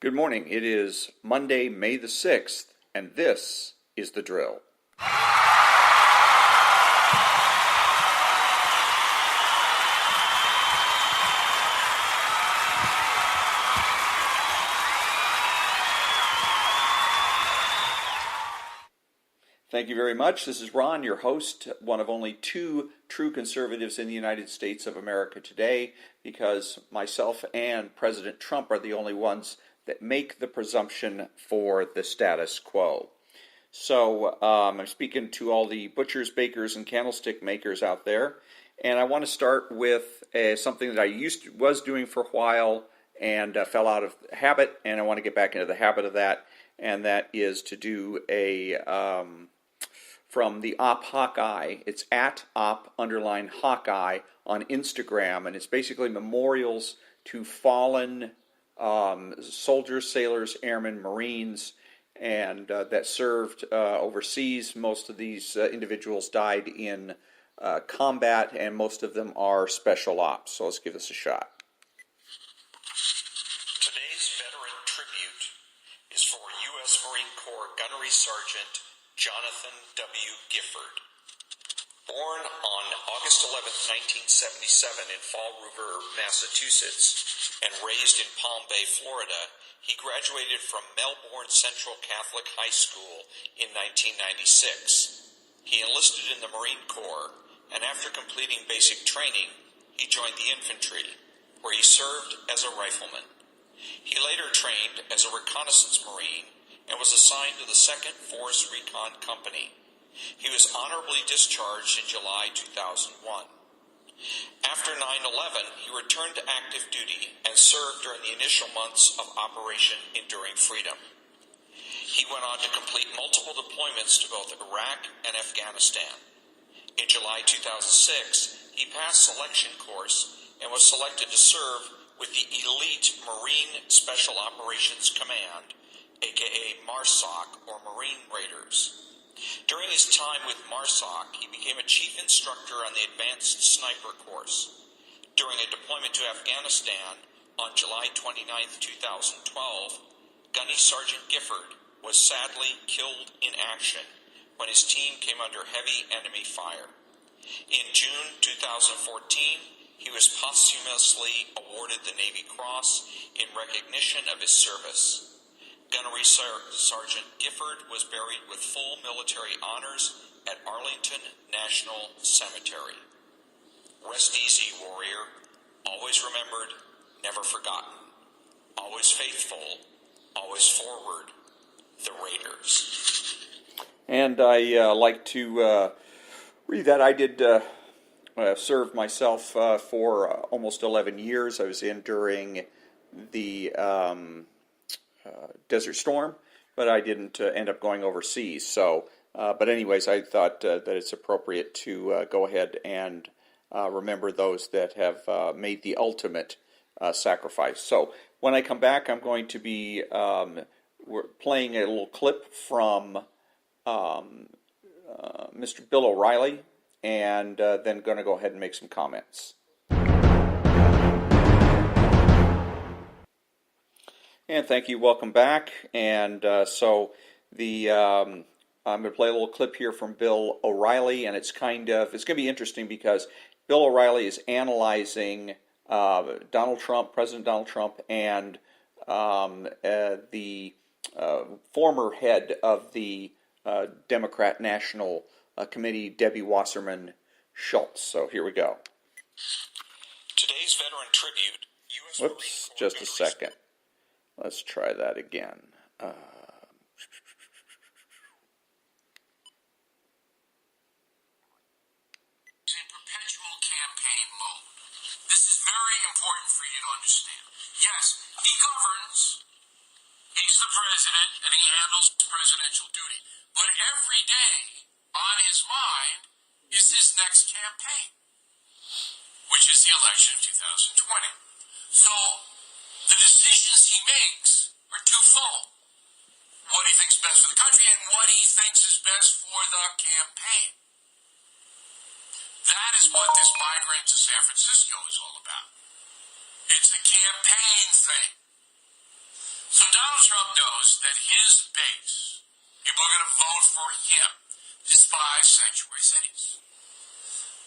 Good morning. It is Monday, May the 6th, and this is The Drill. Thank you very much. This is Ron, your host, one of only two true conservatives in the United States of America today, because myself and President Trump are the only ones that make the presumption for the status quo. So I'm speaking to all the butchers, bakers, and candlestick makers out there, and I want to start with something that I was doing for a while and fell out of habit, and I want to get back into the habit of that, and that is to do from the op Hawkeye. It's at op_Hawkeye on Instagram, and it's basically memorials to fallen soldiers, sailors, airmen, Marines, and that served overseas. Most of these individuals died in combat, and most of them are special ops. So let's give this a shot. Today's veteran tribute is for U.S. Marine Corps Gunnery Sergeant Jonathan W. Gifford. Born on August 11, 1977 in Fall River, Massachusetts, and raised in Palm Bay, Florida, he graduated from Melbourne Central Catholic High School in 1996. He enlisted in the Marine Corps, and after completing basic training, he joined the infantry, where he served as a rifleman. He later trained as a reconnaissance Marine and was assigned to the 2nd Force Recon Company. He was honorably discharged in July 2001. After 9/11, he returned to active duty and served during the initial months of Operation Enduring Freedom. He went on to complete multiple deployments to both Iraq and Afghanistan. In July 2006, he passed selection course and was selected to serve with the Elite Marine Special Operations Command, aka MARSOC, or Marine Raiders. During his time with MARSOC, he became a chief instructor on the Advanced Sniper course. During a deployment to Afghanistan on July 29, 2012, Gunny Sergeant Gifford was sadly killed in action when his team came under heavy enemy fire. In June 2014, he was posthumously awarded the Navy Cross in recognition of his service. Gunnery Sergeant Gifford was buried with full military honors at Arlington National Cemetery. Rest easy, warrior. Always remembered, never forgotten. Always faithful, always forward. The Raiders. And I like to read that. I did serve myself for almost 11 years. I was in during the Desert Storm, but I didn't end up going overseas. So, but anyways, I thought that it's appropriate to go ahead and remember those that have made the ultimate sacrifice. So, when I come back, I'm going to be playing a little clip from Mr. Bill O'Reilly, and then going to go ahead and make some comments. And thank you. Welcome back. And so I'm going to play a little clip here from Bill O'Reilly, and it's going to be interesting because Bill O'Reilly is analyzing Donald Trump, President Donald Trump, and the former head of the Democrat National Committee, Debbie Wasserman Schultz. So here we go. Today's veteran tribute. Whoops, just a second. Let's try that again. In perpetual campaign mode. This is very important for you to understand. Yes, he governs. He's the president, and he handles presidential duty. But every day on his mind is his next campaign, which is the election of 2020. So the decisions he makes are twofold. What he thinks best for the country and what he thinks is best for the campaign. That is what this migrant to San Francisco is all about. It's a campaign thing. So knows that his base, people are going to vote for him, despise sanctuary cities.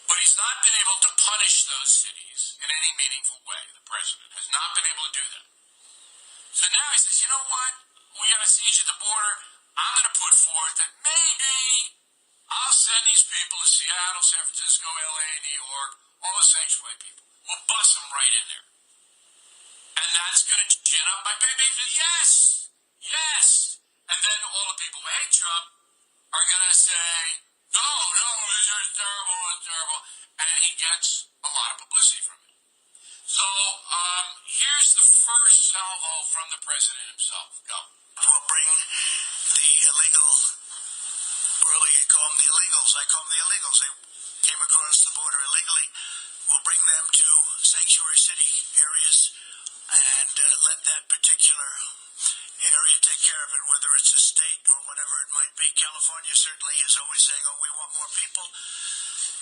But he's not been able to punish those cities in any meaningful way. The president has not been able to do that. So now he says, you know what? We got a siege at the border. I'm going to put forth that maybe I'll send these people to Seattle, San Francisco, LA, New York, all the sanctuary people. We'll bust them right in there. And that's going to gin up my baby. Yes! Yes! And then all the people who hate Trump are going to say, no, this is terrible, it's terrible. And he gets a lot of publicity from it. So, here's the first salvo from the president himself. Go. We'll bring the illegal, or you call them the illegals, I call them the illegals. They came across the border illegally. We'll bring them to sanctuary city areas and let that particular area take care of it, whether it's a state or whatever it might be. California certainly is always saying, oh, we want more people,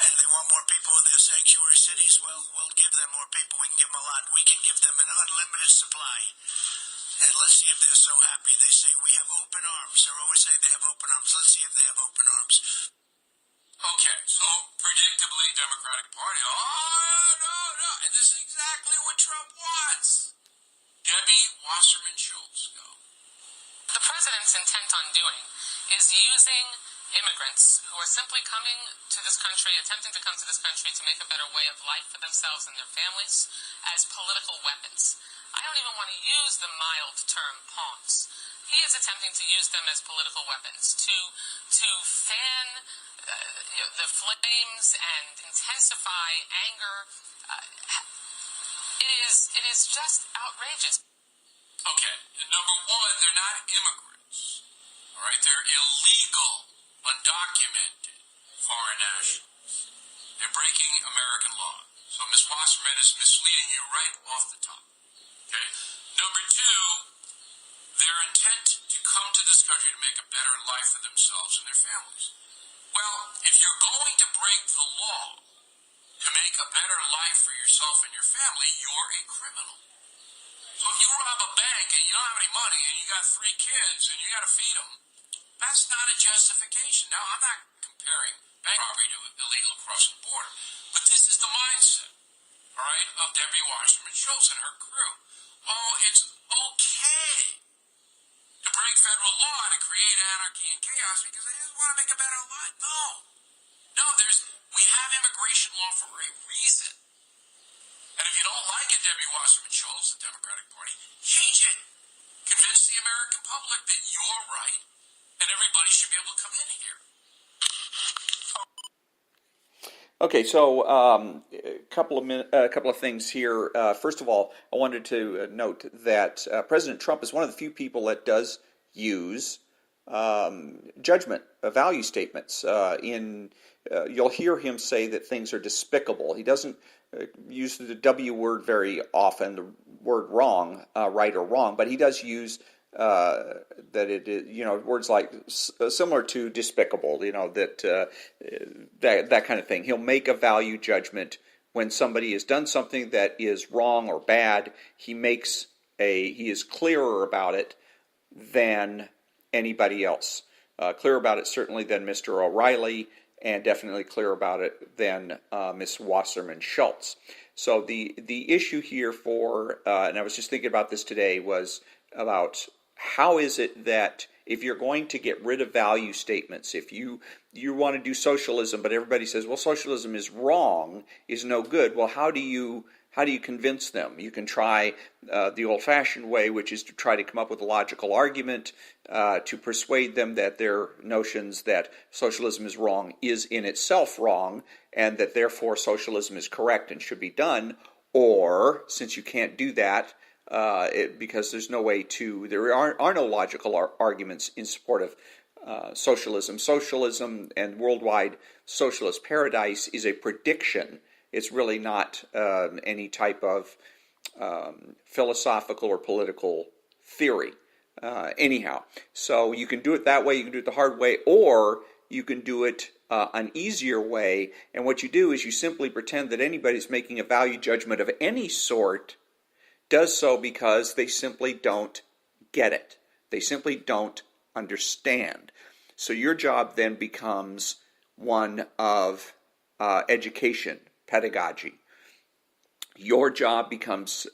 and they want more people in their sanctuary cities. Well, we'll give them more people. We can give them a lot. We can give them an unlimited supply. And let's see if they're so happy. They say we have open arms. They're always saying they have open arms. Let's see if they have open arms. Okay, so predictably, Democratic Party, no. And this is exactly what Trump wants. Debbie Wasserman Schultz, go. The president's intent on doing is using immigrants who are simply coming to this country, attempting to come to this country to make a better way of life for themselves and their families, as political weapons. I don't even want to use the mild term pawns. He is attempting to use them as political weapons to fan the flames and intensify anger. It is just outrageous. Okay, number one, they're not immigrants. All right, they're illegal, undocumented foreign nationals. They're breaking American law. So Ms. Wasserman is misleading you right off the top. Okay? Number two, their intent to come to this country to make a better life for themselves and their families. Well, if you're going to break the law to make a better life for yourself and your family, you're a criminal. So if you rob a bank and you don't have any money and you got 3 kids and you got to feed them, that's not a justification. Now, I'm not comparing bank robbery to illegal crossing the border, but this is the mindset, all right, of Debbie Wasserman Schultz and her crew. Oh, it's okay to break federal law to create anarchy and chaos because they just want to make a better life. No, we have immigration law for a reason. And if you don't like it, Debbie Wasserman Schultz, the Democratic Party, change it. Convince the American public that you're right and everybody should be able to come in here. Okay, so a couple of things here. First of all, I wanted to note that President Trump is one of the few people that does use judgment, value statements. You'll hear him say that things are despicable. He doesn't use the W word very often, the word wrong, right or wrong, but he does use that it is, words like similar to despicable, that kind of thing. He'll make a value judgment when somebody has done something that is wrong or bad. He is clearer about it than anybody else. Clearer about it certainly than Mr. O'Reilly, and definitely clearer about it than Ms. Wasserman Schultz. So the issue here and I was just thinking about this today, was about how is it that if you're going to get rid of value statements, if you want to do socialism, but everybody says, well, socialism is wrong, is no good, well, how do you convince them? You can try the old-fashioned way, which is to try to come up with a logical argument to persuade them that their notions that socialism is wrong is in itself wrong, and that therefore socialism is correct and should be done. Or, since you can't do that, because there's no way there are no logical arguments in support of socialism. Socialism and worldwide socialist paradise is a prediction. It's really not any type of philosophical or political theory. Anyhow, so you can do it that way, you can do it the hard way, or you can do it an easier way. And what you do is you simply pretend that anybody who's making a value judgment of any sort does so because they simply don't get it. They simply don't understand. So your job then becomes one of education, pedagogy. Your job becomes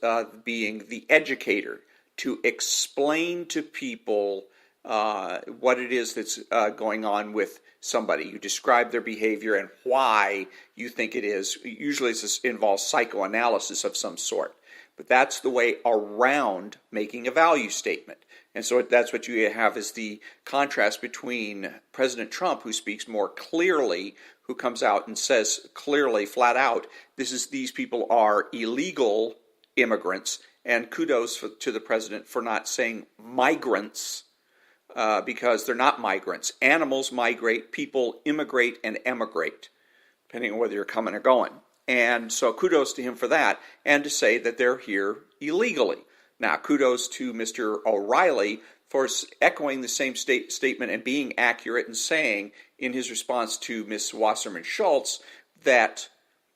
being the educator to explain to people what it is that's going on with somebody. You describe their behavior and why you think it is. Usually this involves psychoanalysis of some sort. But that's the way around making a value statement. And so that's what you have is the contrast between President Trump, who speaks more clearly, who comes out and says clearly, flat out, these people are illegal immigrants, and kudos to the president for not saying migrants, because they're not migrants. Animals migrate, people immigrate and emigrate, depending on whether you're coming or going. And so kudos to him for that, and to say that they're here illegally. Now, kudos to Mr. O'Reilly for echoing the same statement and being accurate and saying in his response to Ms. Wasserman Schultz that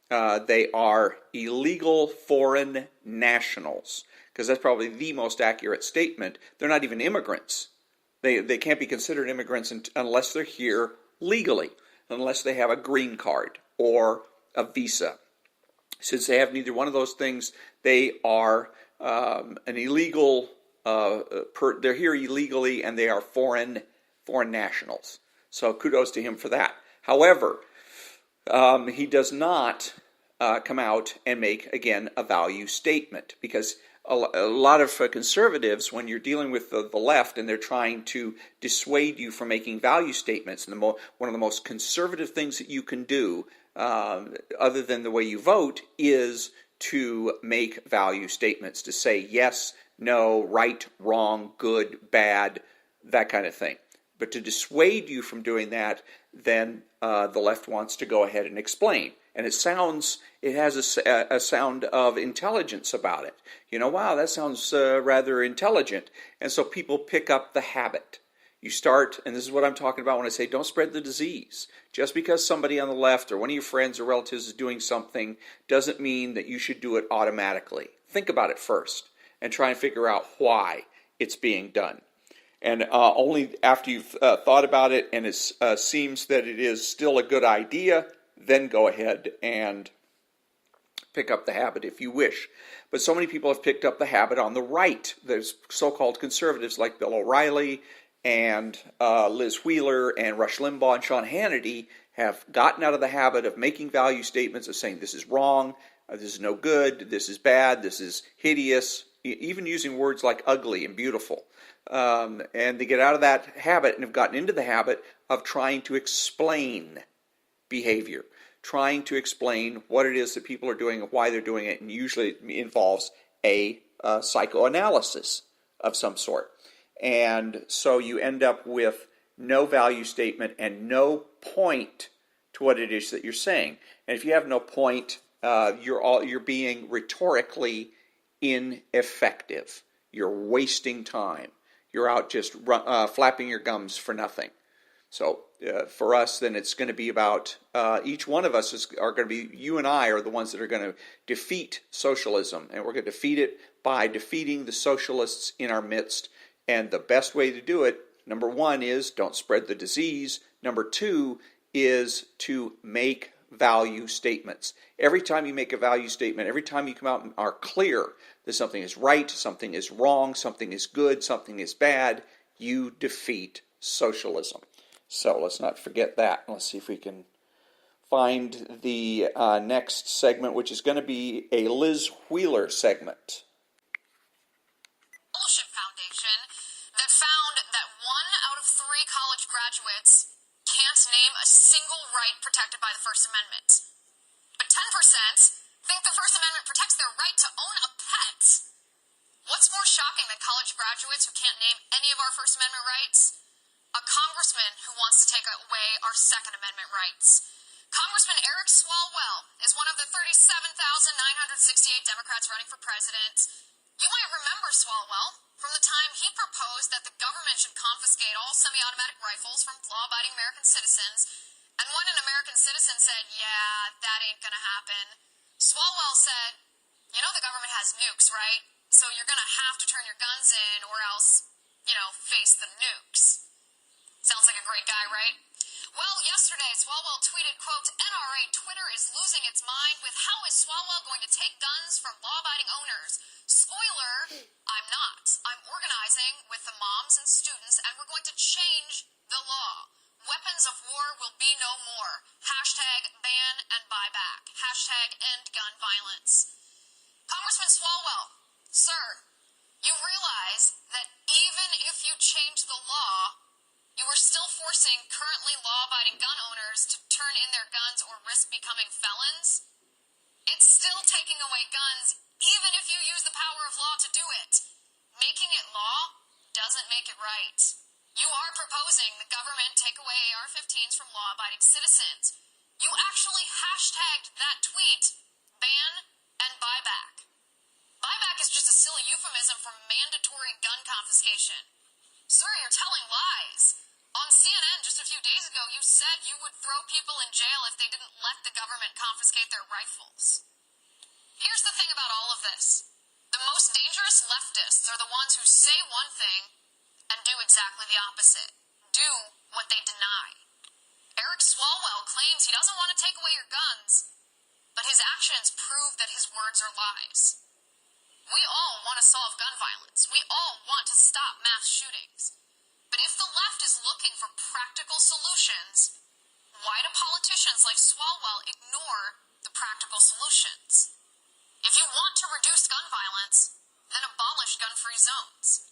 they are illegal foreign nationals, because that's probably the most accurate statement. They're not even immigrants. They can't be considered immigrants unless they're here legally, unless they have a green card or a visa. Since they have neither one of those things, they are an illegal. They're here illegally, and they are foreign nationals. So kudos to him for that. However, he does not come out and make, again, a value statement, because a lot of conservatives, when you're dealing with the left and they're trying to dissuade you from making value statements, and one of the most conservative things that you can do, other than the way you vote, is to make value statements, to say yes, no, right, wrong, good, bad, that kind of thing. But to dissuade you from doing that, then the left wants to go ahead and explain. And it has a sound of intelligence about it. Wow, that sounds rather intelligent. And so people pick up the habit. You start, and this is what I'm talking about when I say don't spread the disease. Just because somebody on the left or one of your friends or relatives is doing something doesn't mean that you should do it automatically. Think about it first and try and figure out why it's being done. And only after you've thought about it and it seems that it is still a good idea, then go ahead and pick up the habit if you wish. But so many people have picked up the habit on the right. There's so-called conservatives like Bill O'Reilly and Liz Wheeler and Rush Limbaugh and Sean Hannity have gotten out of the habit of making value statements of saying this is wrong, this is no good, this is bad, this is hideous, even using words like ugly and beautiful. And they get out of that habit and have gotten into the habit of trying to explain behavior, trying to explain what it is that people are doing and why they're doing it, and usually it involves a psychoanalysis of some sort. And so you end up with no value statement and no point to what it is that you're saying. And if you have no point, you're being rhetorically ineffective. You're wasting time. You're out just flapping your gums for nothing. So for us, then it's going to be about each one of us are going to be, you and I are the ones that are going to defeat socialism. And we're going to defeat it by defeating the socialists in our midst. And the best way to do it, number one, is don't spread the disease. Number two is to make value statements. Every time you make a value statement, every time you come out and are clear that something is right, something is wrong, something is good, something is bad, you defeat socialism. So let's not forget that. Let's see if we can find the next segment, which is going to be a Liz Wheeler segment. Foundation that found that 1 out of 3 college graduates can't name a single right protected by the First Amendment. But 10% think the First Amendment protects their right to own a pet. What's more shocking than college graduates who can't name any of our First Amendment rights? A congressman who wants to take away our Second Amendment rights. Congressman Eric Swalwell is one of the 37,968 Democrats running for president. You might remember Swalwell from the time he proposed that the government should confiscate all semi-automatic rifles from law-abiding American citizens, and when an American citizen said, yeah, that ain't gonna happen, Swalwell said, the government has nukes, right? So you're gonna have to turn your guns in or else face the nukes. Sounds like a great guy, right? Well, yesterday, Swalwell tweeted, quote, NRA Twitter is losing its mind with how is Swalwell going to take guns from law-abiding owners? Spoiler, I'm not. I'm organizing with the moms and students, and we're going to change the law. Weapons of war will be no more. Hashtag ban and buyback. Hashtag end gun violence. Congressman Swalwell, sir, you realize that even if you change the law, you are still forcing currently law-abiding gun owners to turn in their guns or risk becoming felons? It's still taking away guns, even if you use the power of law to do it. Making it law doesn't make it right. You are proposing the government take away AR-15s from law-abiding citizens. You actually hashtagged that tweet, ban and buyback. Buyback is just a silly euphemism for mandatory gun confiscation. Sir, you're telling lies. On CNN just a few days ago, you said you would throw people in jail if they didn't let the government confiscate their rifles. Here's the thing about all of this. The most dangerous leftists are the ones who say one thing and do exactly the opposite. Do what they deny. Eric Swalwell claims he doesn't want to take away your guns, but his actions prove that his words are lies. We all want to solve gun violence. We all want to stop mass shootings. But if the left is looking for practical solutions, why do politicians like Swalwell ignore the practical solutions? If you want to reduce gun violence, then abolish gun-free zones.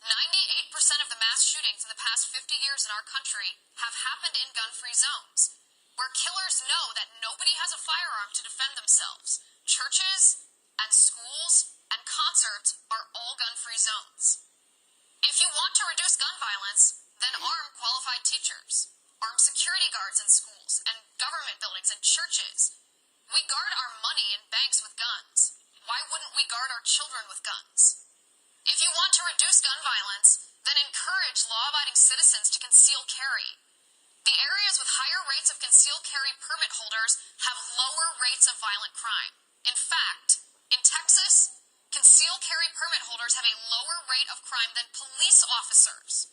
98% of the mass shootings in the past 50 years in our country have happened in gun-free zones, where killers know that nobody has a firearm to defend themselves. Churches and schools and concerts are all gun-free zones. If you want to reduce gun violence, then arm qualified teachers. Arm security guards in schools and government buildings and churches. We guard our money in banks with guns. Why wouldn't we guard our children with guns? If you want to reduce gun violence, then encourage law-abiding citizens to conceal carry. The areas with higher rates of concealed carry permit holders have lower rates of violent crime. In fact, in Texas, concealed carry permit holders have a lower rate of crime than police officers.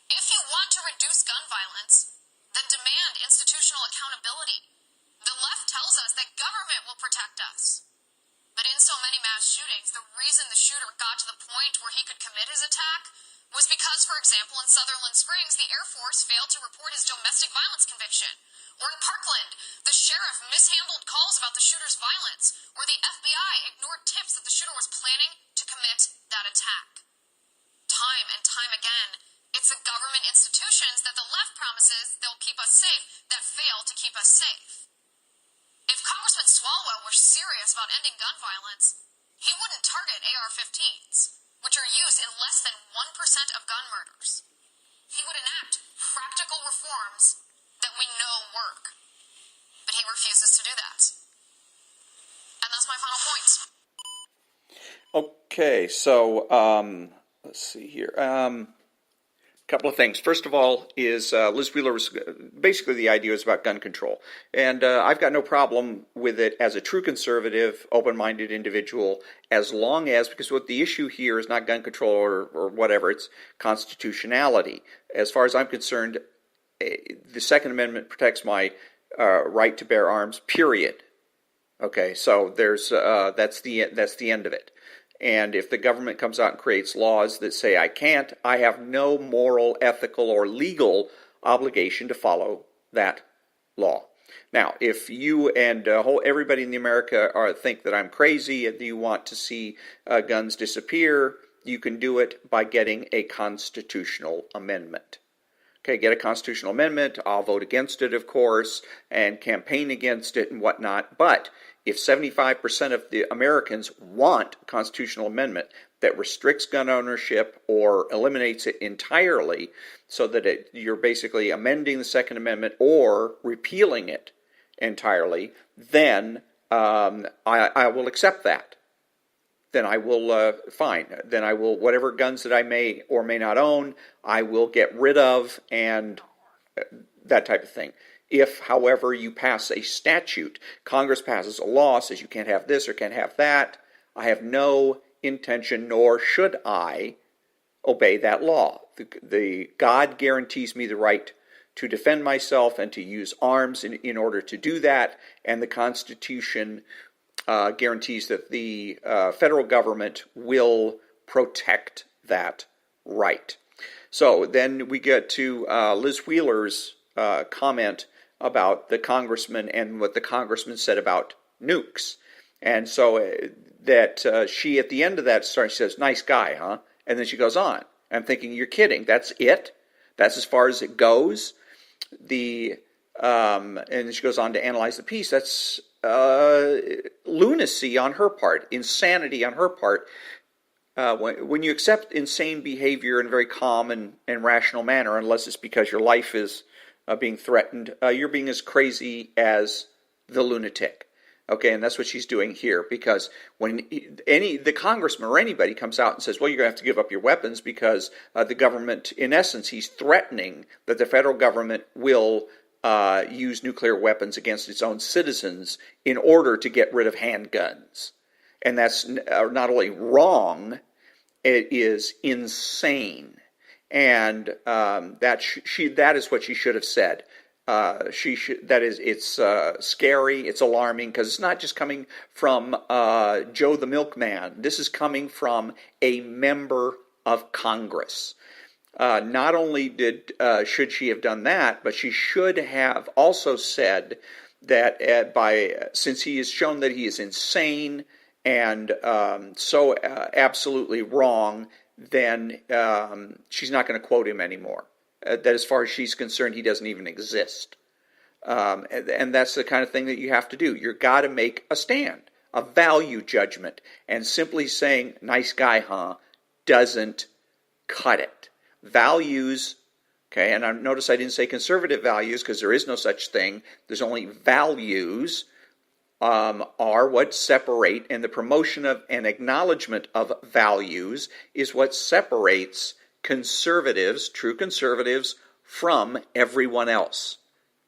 If you want to reduce gun violence, then demand institutional accountability. The left tells us that government will protect us. But in so many mass shootings, the reason the shooter got to the point where he could commit his attack was because, for example, in Sutherland Springs, the Air Force failed to report his domestic violence conviction. Or in Parkland, the sheriff mishandled calls about the shooter's violence. Or the FBI ignored tips that the shooter was planning to commit that attack. Time and time again, it's the government institutions that the left promises they'll keep us safe that fail to keep us safe. If Congressman Swalwell were serious about ending gun violence, he wouldn't target AR-15s, which are used in less than 1% of gun murders. He would enact practical reforms that we know work. But he refuses to do that. And that's my final point. Okay, so let's see here. Couple of things. First of all is Liz Wheeler was basically the idea was about gun control. And I've got no problem with it as a true conservative, open-minded individual, as long as, because what the issue here is not gun control or whatever, it's constitutionality. As far as I'm concerned, the Second Amendment protects my right to bear arms, period. Okay, so there's that's the end of it. And if the government comes out and creates laws that say I can't, I have no moral, ethical, or legal obligation to follow that law. Now, if you and everybody in America think that I'm crazy and you want to see guns disappear, you can do it by getting a constitutional amendment. Okay, get a constitutional amendment. I'll vote against it, of course, and campaign against it and whatnot. But if 75% of the Americans want a constitutional amendment that restricts gun ownership or eliminates it entirely so that you're basically amending the Second Amendment or repealing it entirely, then I will accept that. Then I will, fine. Then I will, whatever guns that I may or may not own, I will get rid of and that type of thing. If, however, you pass a statute, Congress passes a law, says you can't have this or can't have that, I have no intention, nor should I, obey that law. The God guarantees me the right to defend myself and to use arms in order to do that, and the Constitution guarantees that the federal government will protect that right. So then we get to Liz Wheeler's comment about the congressman and what the congressman said about nukes. And so that she, at the end of that, she says, "Nice guy, huh?" And then she goes on. I'm thinking, you're kidding. That's it? That's as far as it goes? And she goes on to analyze the piece. That's lunacy on her part, insanity on her part. When you accept insane behavior in a very calm and rational manner, unless it's because your life is being threatened, you're being as crazy as the lunatic. Okay, and that's what she's doing here, because when the congressman or anybody comes out and says, well, you're going to have to give up your weapons because the government, in essence, he's threatening that the federal government will use nuclear weapons against its own citizens in order to get rid of handguns. And that's not only wrong, it is insane. And that is what she should have said. It's scary, it's alarming, because it's not just coming from Joe the Milkman. This is coming from a member of Congress. Not only should she have done that, but she should have also said that since he has shown that he is insane and so absolutely wrong, then she's not going to quote him anymore. That as far as she's concerned, he doesn't even exist. And that's the kind of thing that you have to do. You've got to make a stand, a value judgment. And simply saying, nice guy, huh, doesn't cut it. Values, okay, and notice I didn't say conservative values because there is no such thing. There's only values are what separate, and the promotion of and acknowledgement of values is what separates conservatives, true conservatives, from everyone else,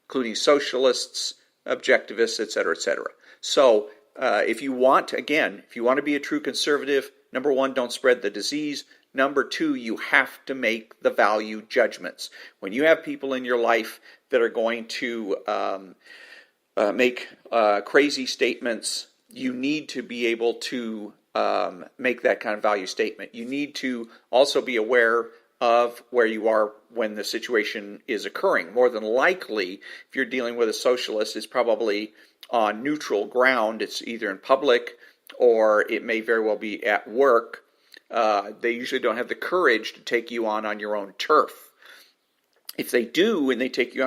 including socialists, objectivists, etc., etc. So if you want to be a true conservative, number one, don't spread the disease. Number two, you have to make the value judgments. When you have people in your life that are going to make crazy statements, you need to be able to make that kind of value statement. You need to also be aware of where you are when the situation is occurring. More than likely, if you're dealing with a socialist, it's probably on neutral ground. It's either in public or it may very well be at work. They usually don't have the courage to take you on your own turf. If they do, and they take you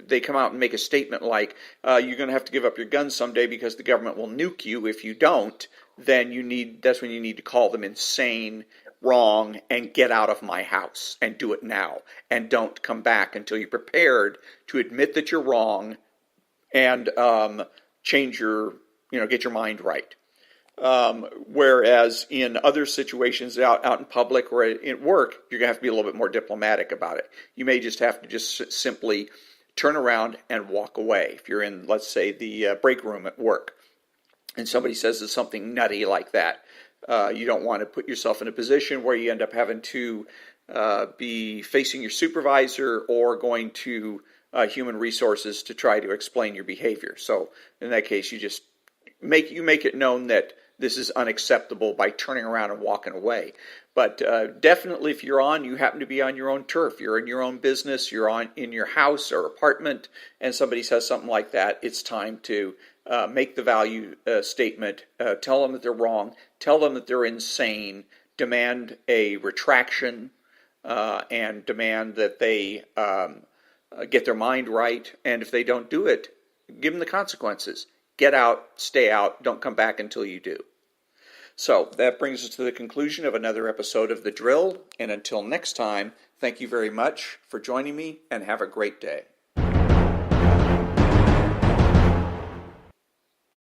they come out and make a statement like, you're going to have to give up your guns someday because the government will nuke you if you don't, then that's when you need to call them insane, wrong, and get out of my house, and do it now. And don't come back until you're prepared to admit that you're wrong and get your mind right. Whereas in other situations out in public or at work, you're going to have to be a little bit more diplomatic about it. You may just have to just simply turn around and walk away. If you're in, let's say, the break room at work, and somebody says something nutty like that, you don't want to put yourself in a position where you end up having to be facing your supervisor or going to human resources to try to explain your behavior. So in that case, you just make it known that this is unacceptable by turning around and walking away. But definitely, if you happen to be on your own turf, you're in your own business, you're in your house or apartment, and somebody says something like that, it's time to make the value statement, tell them that they're wrong, tell them that they're insane, demand a retraction, and demand that they get their mind right. And if they don't do it, give them the consequences. Get out, stay out, don't come back until you do. So that brings us to the conclusion of another episode of The Drill. And until next time, thank you very much for joining me and have a great day.